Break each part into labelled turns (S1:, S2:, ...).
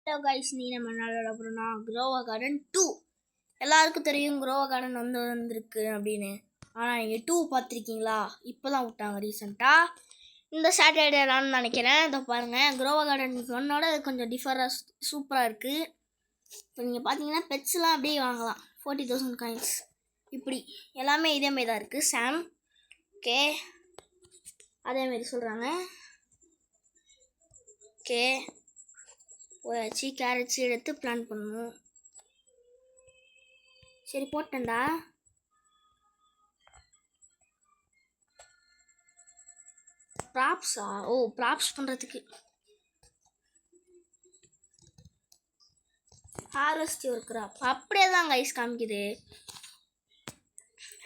S1: Hello guys, நீ நம்ம நாளோட அப்புறம்னா குரோவா கார்டன் 2 எல்லாருக்கும் தெரியும். குரோவா கார்டன் வந்திருக்கு அப்படின்னு. ஆனால் நீங்கள் 2 பார்த்துருக்கீங்களா? இப்போ தான் விட்டாங்க ரீசெண்டாக இந்த சாட்டர்டேலான்னு நினைக்கிறேன். இதை பாருங்கள், குரோவா கார்டன் 1ஓட கொஞ்சம் டிஃபராக சூப்பராக இருக்குது. இப்போ நீங்கள் பார்த்தீங்கன்னா பெட்ஸ்லாம் அப்படியே வாங்கலாம். 40,000 காயின்ஸ் இப்படி எல்லாமே இதேமாரி தான் இருக்குது. சாம் ஓகே அதேமாரி சொல்கிறாங்க. ஓகே போயாச்சு. கேரட்ஸ் எடுத்து பிளான் பண்ணணும். சரி போட்டேன்டா. ப்ராப்ஸா? ஓ, ப்ராப்ஸ் பண்ணுறதுக்கு ஹார்வெஸ்ட் ஒரு கிராப் அப்படியே தான் கைஸ் காமிக்குது.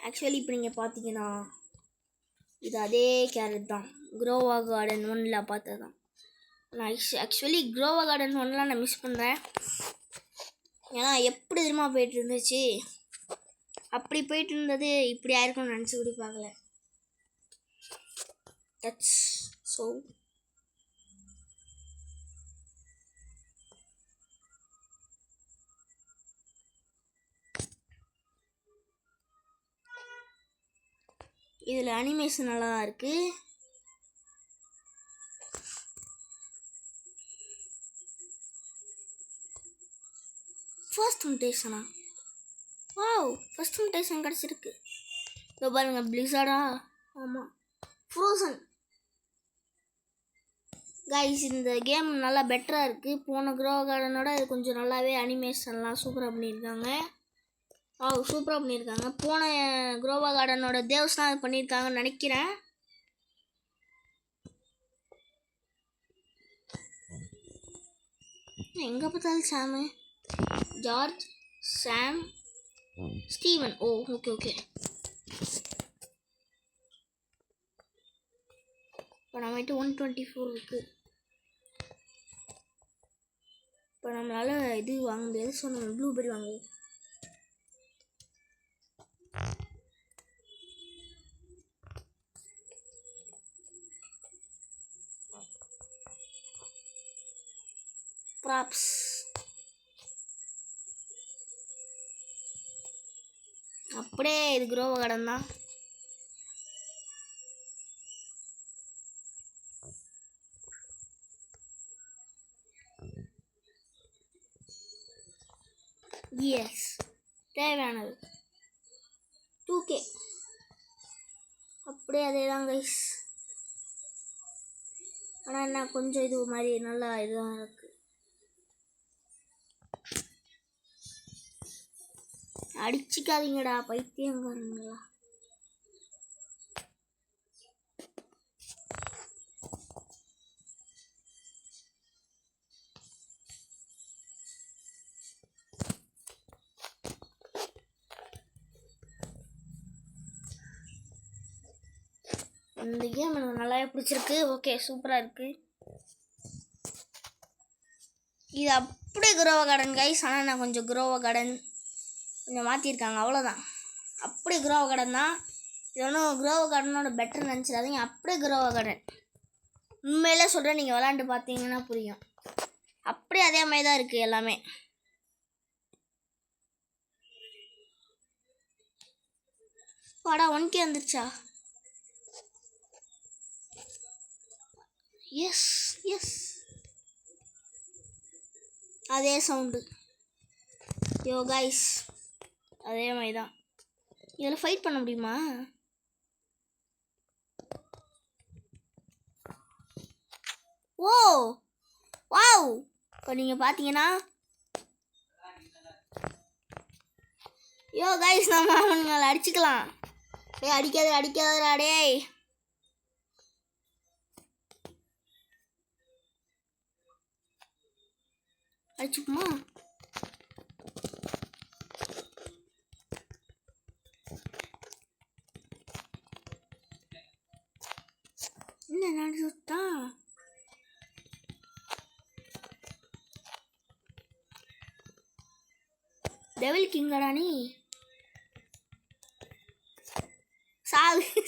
S1: ஆக்சுவலி இப்போ நீங்கள் பார்த்தீங்கன்னா இது அதே கேரட் தான். குரோவா கார்டன் 1ல் பார்த்தது தான். நான் ஆக்சுவலி குரோவா கார்டன் 1லாம் நான் மிஸ் பண்ணுறேன். ஏன்னா எப்படி தெரியுமா போயிட்டு இருந்துச்சு. அப்படி போயிட்டு இருந்தது இப்படி ஆயிருக்கும்னு நினச்சி கூட பார்க்கல. தட்ஸ் ஸோ இதில் அனிமேஷன் நல்லா தான் இருக்குது. ஃபர்ஸ்ட் முட்டேஷனா? வாவ், ஃபர்ஸ்ட் முட்டேஷன் கிடச்சிருக்கு. இதோ பாருங்க, பிளிஸார்டா? ஆமாம், ஃப்ரோசன். கைஸ், இந்த கேம் நல்லா பெட்டராக இருக்குது. போன குரோவா கார்டனோட இது கொஞ்சம் நல்லாவே அனிமேஷன்லாம் சூப்பராக பண்ணியிருக்காங்க. சூப்பராக பண்ணியிருக்காங்க. போன குரோவா கார்டனோட தேவ்ஸ் தான் இது பண்ணியிருக்காங்கன்னு நினைக்கிறேன். எங்கே பார்த்தாலும் சாமு, ஜார்ஜ், சாம், ஸ்டீவன். ஓ ஓகே ஓகே. இப்போ நம்மகிட்ட 124 இருக்குது. இப்போ நம்மளால் இது வாங்க முடியாது. ஸோ நம்ம ப்ளூபெரி வாங்குவோம். ப்ராப்ஸ் அப்படியே இது குரோவா கார்டன் தான். எஸ், தேவையானது 2K. அப்படியே அதே தான் கைஸ். ஆனால் என்ன கொஞ்சம் இது மாதிரி நல்லா இதுதான் இருக்குது. அடிச்சிக்காதீங்கடா பைத்தியங்காரங்களா. இந்த கேம் எனக்கு நல்லாவே பிடிச்சிருக்கு. ஓகே, சூப்பராக இருக்குது. இது அப்படியே குரோவா கார்டன் கைஸ். ஆனால் நான் கொஞ்சம் குரோவா கார்டன் கொஞ்சம் மாற்றிருக்காங்க, அவ்வளோதான். அப்படியே குரோவா கார்டன் தான். இது ஒன்றும் குரோவா கார்டனோட பெட்டர் நினச்சிடாதீங்க. அப்படியே குரோவா கார்டன் உண்மையிலே சொல்கிறேன். நீங்கள் விளாண்டு பார்த்தீங்கன்னா புரியும். அப்படியே அதே மாதிரி தான் இருக்குது எல்லாமே. வாடா, 1K வந்துருச்சா? எஸ் எஸ், அதே சவுண்டு. யோ கைஸ், அதே மாதிரி தான். இதில் ஃபைட் பண்ண முடியுமா? ஓ வாவ். இப்போ நீங்கள் பார்த்தீங்கன்னா யோ கைஸ், நம்ம அவனுங்களை அடிச்சுக்கலாம். டே அடிக்காதடா டேய். அடிச்சுக்குமா? என்ன நடந்துட்டா? டெவில் கிங்கடா நீ?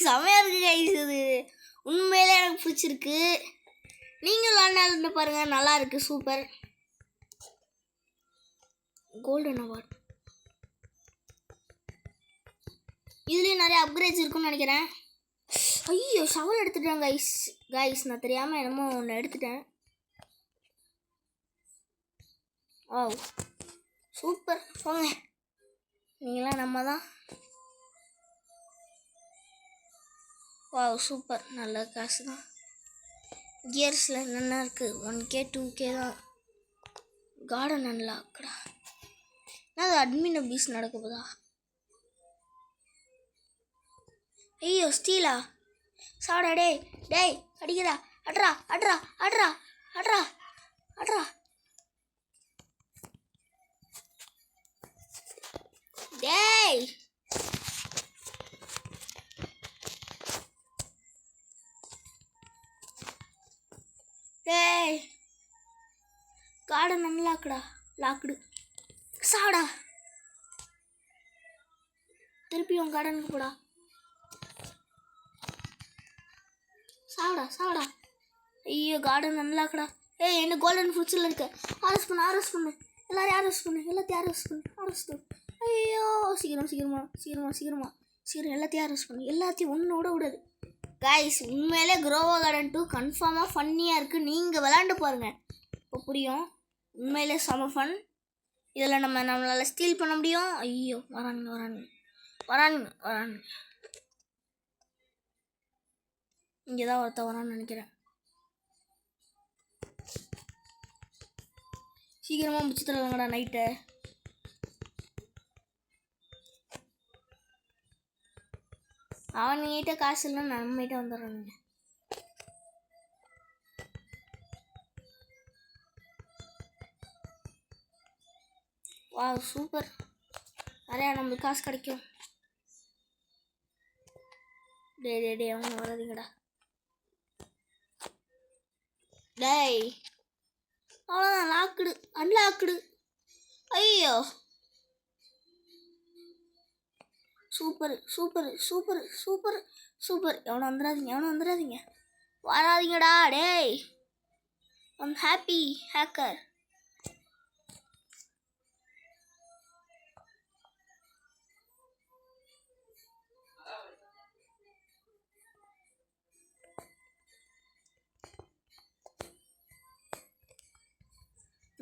S1: செமையாக இருக்குது கைஸ். இது உண்மையிலே எனக்கு பிடிச்சிருக்கு. நீங்களும் விளாண்டு பாருங்கள், நல்லா இருக்குது, சூப்பர். Golden award. இதுலேயும் நிறைய அப்கிரேட்ஸ் இருக்குன்னு நினைக்கிறேன். ஐயோ ஷவர் எடுத்துட்டேன் கைஸ் நான் தெரியாமல் என்னமோ ஒன்று எடுத்துட்டேன். ஓ சூப்பர் போங்க, நீங்களாம் நம்ம தான். வா சூப்பர், நல்ல காசு தான். கியர்ஸில் என்னென்ன இருக்குது? 1K 2K தான். கார்டன் அன்லாக்டா. அது அட்மின் அபியூஸ் நடக்க போதா? ஐயோ ஸ்டீலா சாடா. டேய் அடிக்கிறா. அட்ரா அட்ரா அட்ரா அட்ரா அட்ரா. டேய் டேய் கார்டன் லாக்டு சாடா. திருப்பி உன் கார்டனுக்கு போடா. சாடா. ஐயோ கார்டன் அன்லாக்டா. ஏய் என்ன கோல்டன் ஃப்ரூட்ஸில் இருக்கு. அரெஸ்ட் பண்ணு எல்லாரையும் எல்லாத்தையும் அரெஸ்ட் பண்ணு. ஐயோ சீக்கிரம் எல்லாத்தையும் அரெஸ்ட் பண்ணு. எல்லாத்தையும் ஒன்றோட விடாது. கைஸ் உண்மையிலே குரோவா கார்டன் 2 கன்ஃபார்மாக ஃபன்னியாக இருக்குது. நீங்கள் விளாண்டு பாருங்கள், இப்போ புரியும். உண்மையிலே செம ஃபன். இதில் நம்மளால் ஸ்டீல் பண்ண முடியும். ஐயோ வரானுங்க. இங்கே தான் ஒருத்த வரான்னு நினைக்கிறேன். சீக்கிரமாக முடிச்சு தரலாங்கடா நைட்டை. அவன்கிட்ட காசு இல்லைன்னா நம்மகிட்ட வந்துடுறானுங்க. வா சூப்பர், நிறையா நம்மளுக்கு காசு கிடைக்கும். டே அவங்க வராதீங்கடா. டேய் அவ்வளோதான், அன்லாக்டு. ஐயோ சூப்பர். எவனும் வந்துடாதீங்க. வராதீங்கடா டேய். I'm happy hacker.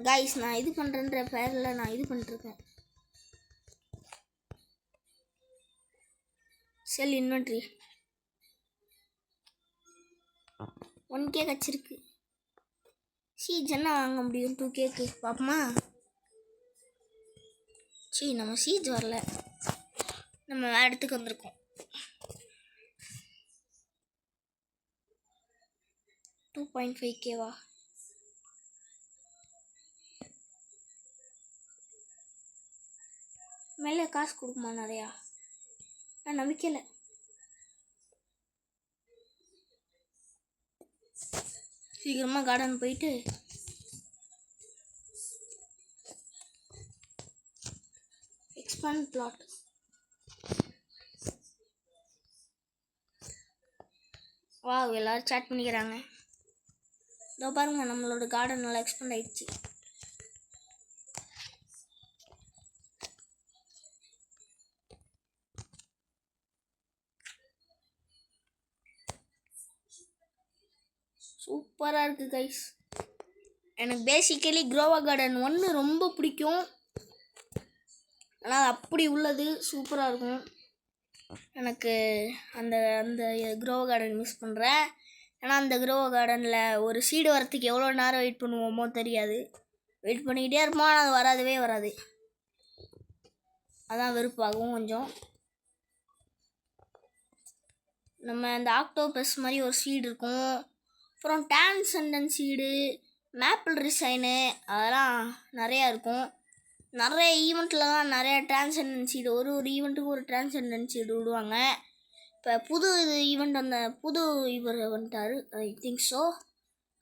S1: கைஸ் நான் இது பண்ணுறேன்ற பேரில் நான் இது பண்ணிட்டுருக்கேன். செல் இன்வென்ட்ரி 1K கச்சிருக்கு. சீஜ் என்ன வாங்க முடியும் 2Kக்கு பாப்போமா? நம்ம சீஜ் வரல, நம்ம வேறு இடத்துக்கு வந்திருக்கோம். 2.5Kவா? மேலே காசு கொடுக்குமா நிறையா? நான் நம்பிக்கையில். சீக்கிரமாக கார்டன் போயிட்டு எக்ஸ்பாண்ட் பிளாட். வா எல்லோரும் சேட் பண்ணிக்கிறாங்க. இதோ பாருங்க நம்மளோட கார்டன் நல்லா எக்ஸ்பாண்ட் ஆயிடுச்சு. சூப்பராக இருக்குது கைஸ். எனக்கு பேசிக்கலி குரோவா கார்டன் 1 ரொம்ப பிடிக்கும். ஆனால் அப்படி உள்ளது சூப்பராக இருக்கும். எனக்கு அந்த அந்த குரோவா கார்டன் மிஸ் பண்ணுறேன். ஏன்னா அந்த குரோவா கார்டனில் ஒரு சீடு வரத்துக்கு எவ்வளோ நேரம் வெயிட் பண்ணுவோமோ தெரியாது. வெயிட் பண்ணிக்கிட்டே இருப்போம், ஆனால் அது வராது. அதான் வெறுப்பாகும் கொஞ்சம். நம்ம அந்த ஆக்டோபஸ் மாதிரி ஒரு சீடு இருக்கும். அப்புறம் டிரான்செண்டன்ட் சீடு, மேப்பிள் ரிசைனு, அதெல்லாம் நிறையா இருக்கும். நிறைய ஈவெண்ட்லலாம் நிறையா டிரான்செண்டன்ட் சீடு, ஒரு ஈவெண்ட்டுக்கு ஒரு டிரான்செண்டன்ட் சீடு விடுவாங்க. இப்போ புது ஈவெண்ட் புது இவர் வந்துட்டார், ஐ திங்க் ஸோ.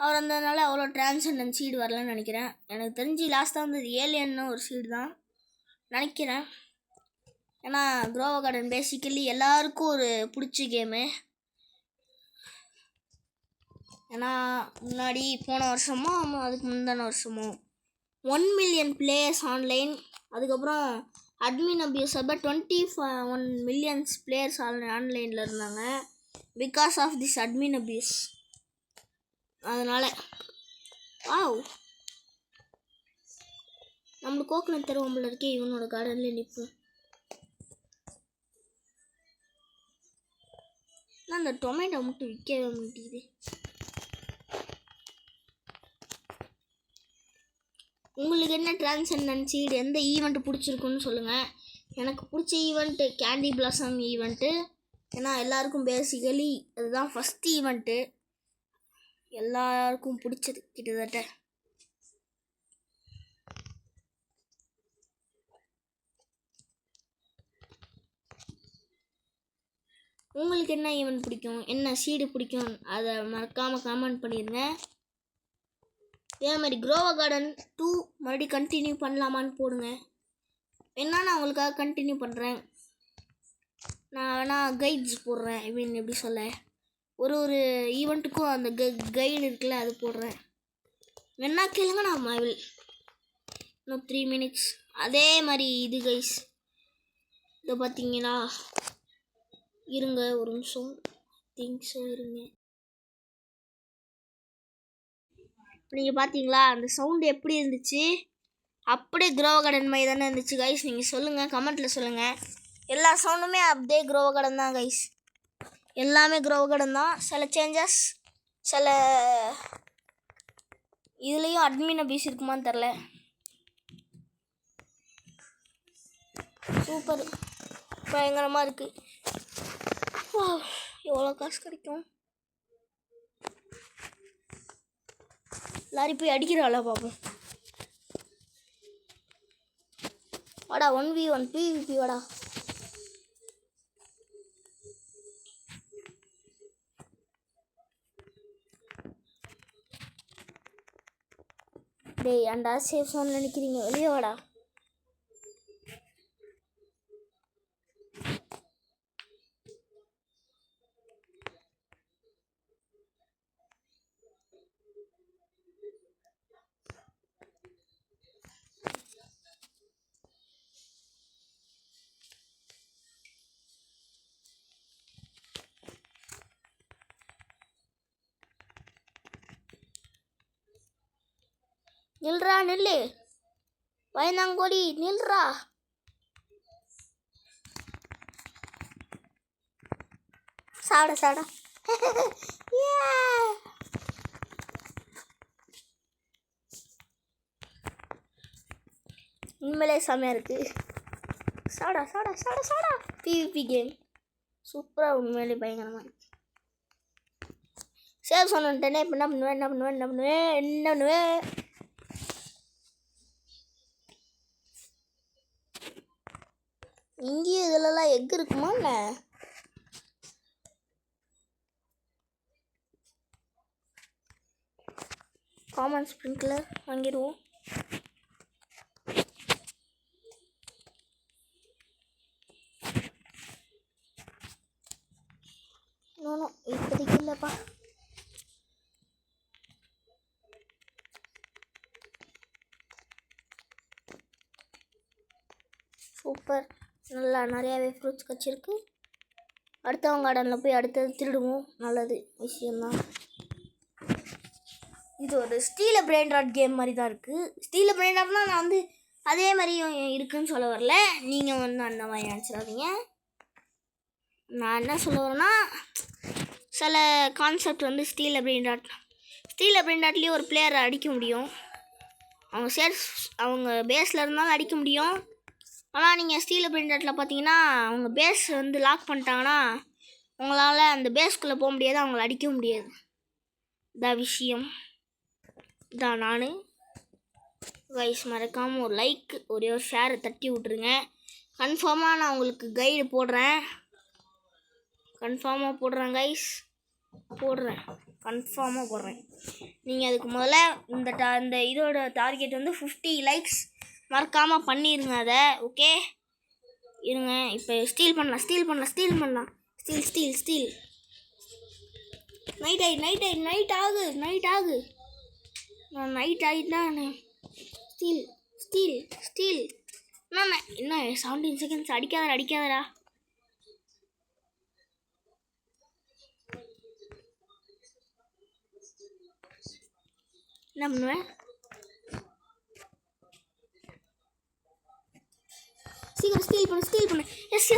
S1: அவர் வந்ததுனால அவ்வளோ டிரான்செண்டன்ட் சீடு வரலன்னு நினைக்கிறேன். எனக்கு தெரிஞ்சு லாஸ்ட்டாக வந்தது ஏலியன்னு ஒரு சீடு தான் நினைக்கிறேன். ஏன்னா குரோவா கார்டன் பேசிக்கலி எல்லாருக்கும் ஒரு பிடிச்ச கேமு. ஏன்னா முன்னாடி போன வருஷமோ அதுக்கு முந்தின வருஷமோ 1 மில்லியன் பிளேயர்ஸ் ஆன்லைன். அதுக்கப்புறம் அட்மின் அபியூஸ் அப்போ 21 மில்லியன்ஸ் பிளேயர்ஸ் ஆன்லைனில் இருந்தாங்க because of this admin abuse. அதனால் நம்மளுக்கு கோகனட் தருவோம்ல இருக்கே இவனோட கார்டன்லேயே நிற்போம். நான் அந்த டொமேட்டோ மட்டும் விற்கவே மாட்டேங்குது. உங்களுக்கு என்ன டிரான்செண்டன்ட் சீடு எந்த ஈவெண்ட் பிடிச்சிருக்குன்னு சொல்லுங்கள். எனக்கு பிடிச்ச ஈவெண்ட்டு கேண்டி பிளாசம் ஈவெண்ட்டு. ஏன்னா எல்லாருக்கும் பேசிக்கலி அதுதான் ஃபஸ்ட் ஈவெண்ட்டு, எல்லாருக்கும் பிடிச்சது கிட்டத்தட்ட. உங்களுக்கு என்ன ஈவெண்ட் பிடிக்கும், என்ன சீடு பிடிக்கும், அதை மறக்காமல் கமெண்ட் பண்ணிடுங்க. இதே மாதிரி க்ரோவா கார்டன் 2 மறுபடியும் கண்டினியூ பண்ணலாமான்னு போடுங்க. என்ன நான் உங்களுக்காக கண்டினியூ பண்ணுறேன். நான் வேணால் கைட்ஸ் போடுறேன். எப்படி சொல்ல, ஒரு ஈவெண்ட்டுக்கும் அந்த கைடு இருக்குல்ல அது போடுறேன். வேணா கேளுங்க. நான் ஐ வில் இன்னும் 3 மினிட்ஸ். அதே மாதிரி இது கைஸ் இதை பார்த்தீங்கன்னா இருங்க ஒரு நிமிஷம் திங்ஸோ இருங்க. நீங்கள் பார்த்தீங்களா அந்த சவுண்டு எப்படி இருந்துச்சு? அப்படியே க்ரோவா கார்டன் மாதிரி தானே இருந்துச்சு கைஸ். நீங்கள் சொல்லுங்கள், கமெண்ட்டில் சொல்லுங்கள். எல்லா சவுண்டுமே அப்படியே க்ரோவா கார்டன் தான் கைஸ். எல்லாமே க்ரோவா கார்டன் தான். சில சேஞ்சஸ் சில இதுலேயும் அட்மின் அபியூஸ் இருக்குமான்னு தெரில. சூப்பர் பயங்கரமாக இருக்குது. எவ்வளோ காசு கிடைக்கும்? லாரி போய் அடிக்கிறாளா பார்ப்போம். வாடா 1v1 PvP வாடா. டேய் அண்டா சேஃப் சோனில் நிற்கிறீங்க, வெளியே வாடா. நில்றா நில்லு, பயந்தாங்கோடி நில்றா. சாடா உண்மையிலே செமையாக இருக்குது. சாடா PvP கேம் சூப்பராக உண்மையிலே பயங்கரமாக இருக்குது. சேவ் சொன்னேன். இப்போ என்ன பண்ணுவேன் இங்கேயும் இதிலலாம் எக் இருக்குமா என்ன? காமன் ஸ்ப்ரிங்க்லர் வாங்கிடுவோம். நோ இப்போதைக்கு இல்லைப்பா. சூப்பர், நல்லா நிறையாவே ஃப்ரூட்ஸ் கிடச்சிருக்கு. அடுத்தவங்க கார்டனில் போய் அடுத்தது திருடுவோம். நல்லது விஷயந்தான். இது ஒரு ஸ்டீல பிரெயின் ராட் கேம் மாதிரி தான் இருக்குது. ஸ்டீல பிரெயின் ராட்னால் நான் வந்து அதே மாதிரியும் இருக்குதுன்னு சொல்ல வரல. நீங்கள் வந்து அந்த மாதிரி நினச்சிடாதீங்க. நான் என்ன சொல்ல வரேன்னா, சில கான்செப்ட் வந்து ஸ்டீல பிரெயின் ராட்லேயும் ஒரு பிளேயரை அடிக்க முடியும். அவங்க பேஸில் இருந்தாலும் அடிக்க முடியும். ஆனால் நீங்கள் ஸ்டீல பிரெயின் ராட்டில் பார்த்தீங்கன்னா அவங்க பேஸ் வந்து லாக் பண்ணிட்டாங்கன்னா உங்களால் அந்த பேஸ்க்குள்ளே போக முடியாது, அவங்கள அடிக்கவும் முடியாது. இதான் விஷயம். இதான் நான் கைஸ் மறக்காமல் ஒரு லைக் ஒரே ஒரு ஷேரை தட்டி விட்ருங்க. கன்ஃபார்மாக நான் உங்களுக்கு கைடு போடுறேன். கன்ஃபார்மாக போடுறேன் கைஸ், கன்ஃபார்மாக போடுறேன். நீங்கள் அதுக்கு முதல்ல இந்த இதோட டார்கெட் வந்து 50 லைக்ஸ் மறக்காமல் பண்ணிடுங்க அதை. ஓகே இருங்க, இப்போ ஸ்டீல் பண்ணலாம். ஸ்டீல் நைட் ஆகு நான் நைட் ஆகிட்டா ஸ்டீல் ஸ்டீல் ஸ்டீல். என்ன 17 செகண்ட்ஸ்? அடிக்காதடா. என்ன பண்ணுவேன்? சீக்கிரம் ஸ்டீல் பண்ணு. எஸ்.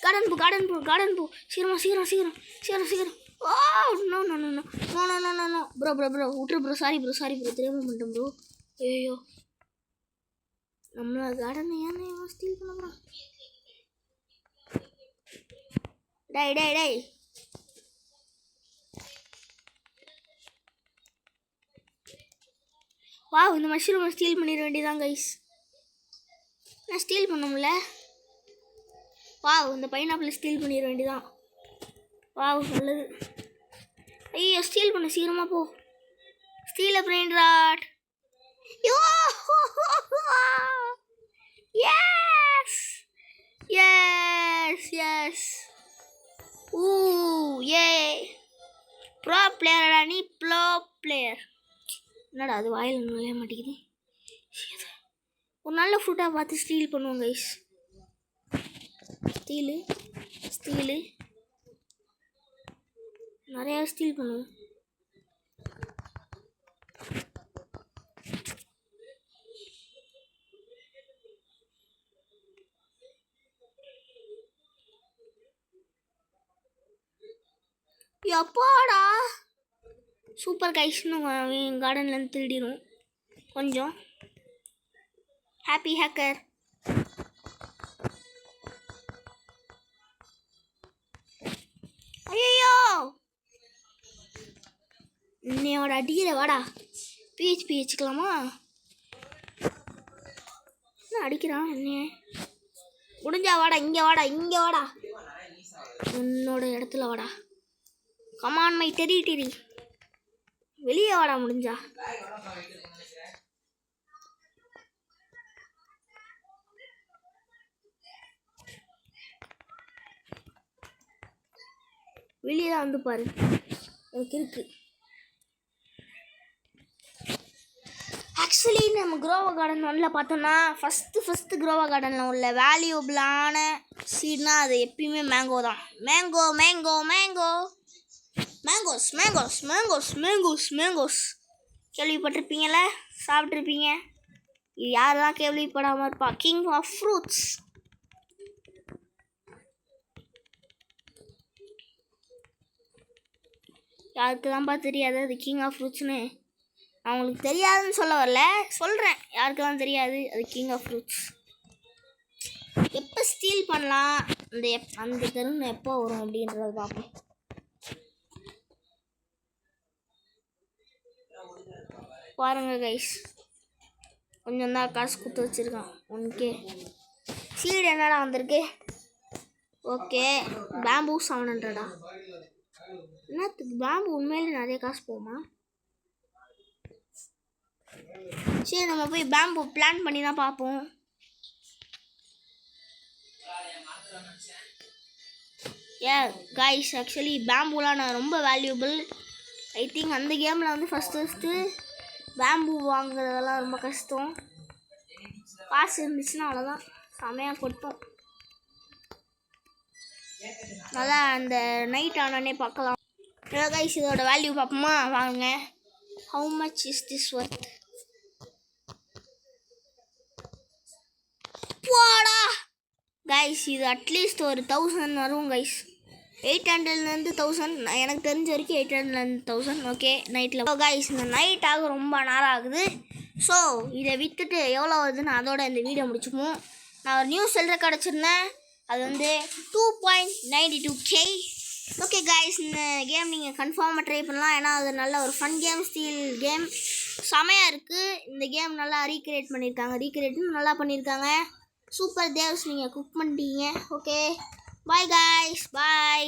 S1: கார்டன் போ. சீக்கிரம். Oh no. ப்ரோ விட்ரு ப்ரோ. சாரி ப்ரோ தெரியாம பண்ணிட்டேன் ப்ரோ. ஐயோ நம்மளோட கார்டன் ஏன் ஸ்டீல் பண்ண போகிறான்? டேய் வா, இந்த மஷ்ரூமை ஸ்டீல் பண்ணிட வேண்டியதான் கைஸ். நான் ஸ்டீல் பண்ணோம்ல. வா, இந்த பைனாப்பிள் ஸ்டீல் பண்ணிட வேண்டியதான். வா நல்லது. ஐயோ ஸ்டீல் பண்ண, சீக்கிரமா போ. Steal brain rot. Yo yes. ஊ ஏ ப்ரோ பிளேயரடா நீ. Bro player. என்னடா அது வாயில் நுழைய மாட்டேங்குது. ஒரு நல்ல ஃப்ரூட்டாக பார்த்து ஸ்டீல் பண்ணுவோம் கைஸ். ஸ்டீலு நிறையா ஸ்டீல் பண்ணுவோம். எப்பாடா சூப்பர் கைஸ். என் கார்டன்லேருந்து திருடிடும் கொஞ்சம். Happy hacker. ஐயோ இன்னையோட அடிக்கிற வாடா. பிஹெச்பி வச்சுக்கலாமா? என்ன அடிக்கிறான் என்னைய? முடிஞ்சா வாடா, இங்கே வாடா. உன்னோட இடத்துல வாடா. Come on my territory. வெளியே வாடா முடிஞ்சா. வெளியே தான் வந்து பாரு, எனக்கு இருக்கு. ஆக்சுவலி நம்ம குரோவா கார்டன் ஒன்றில் பார்த்தோம்னா ஃபஸ்ட்டு குரோவா கார்டனில் உள்ள வேல்யூபிளான சீட்னா அது எப்பயுமே மேங்கோ தான். மேங்கோஸ் கேள்விப்பட்டிருப்பீங்கள, சாப்பிட்ருப்பீங்க. இது யாரெல்லாம் கேள்விப்படாமல் இருப்பா? King of fruits. யாருக்கு தான்ப்பா தெரியாது அது கிங் ஆஃப் ஃப்ரூட்ஸ்னு? அவங்களுக்கு தெரியாதுன்னு சொல்ல வரல, சொல்கிறேன். யாருக்கு தான் தெரியாது அது கிங் ஆஃப் ஃப்ரூட்ஸ். எப்போ ஸ்டீல் பண்ணலாம், அந்த தருணம் எப்போ வரும் அப்படின்றத பார்ப்போம். பாருங்க கைஸ், கொஞ்சம் தான் காசு கொடுத்து வச்சுருக்கான். 1K சீடு என்னடா வந்திருக்கு? Okay bamboo 700. என்னத்துக்கு பேம்பு? உண்மையிலே நிறைய காசு போகுமா? சரி நம்ம போய் பேம்பு பிளான் பண்ணி தான் பார்ப்போம். கைஸ் ஆக்சுவலி பேம்பூலாம் நான் ரொம்ப வேல்யூபிள். ஐ திங்க் அந்த கேமில் வந்து ஃபஸ்ட்டு பேம்பு வாங்குறதெல்லாம் ரொம்ப கஷ்டம். காசு இருந்துச்சுன்னா அவ்வளோதான், செமையாக கொட்டும். நல்லா அந்த நைட் ஆனோடனே பார்க்கலாம். கைஸ் இதோட வேல்யூ பார்ப்போமா? வாங்க. How much is this worth? போடா கைஸ், இது அட்லீஸ்ட் ஒரு 1000 வரும் கைஸ். 800லேருந்து 1000, எனக்கு தெரிஞ்ச வரைக்கும் 800லேருந்து 1000. ஓகே நைட்டில் கைஸ், இந்த நைட் ஆக ரொம்ப நேரம் ஆகுது. ஸோ இதை விற்றுட்டு எவ்வளோ வருதுன்னு அதோட இந்த வீடியோ முடிச்சுப்போம். நான் ஒரு நியூஸ் செல்ற கிடச்சிருந்தேன், அது வந்து 2.92K. ஓகே கைஸ், இந்த கேம் நீங்கள் கன்ஃபார்மாக ட்ரை பண்ணலாம். ஏன்னா அது நல்ல ஒரு ஃபன் கேம், ஸ்டீல் கேம் செமையாக இருக்குது. இந்த கேம் நல்லா ரீக்ரியேட்டும் நல்லா பண்ணியிருக்காங்க. சூப்பர் தேவ்ஸ், நீங்கள் குக் பண்ணிட்டீங்க. ஓகே பாய் கைஸ், பாய்.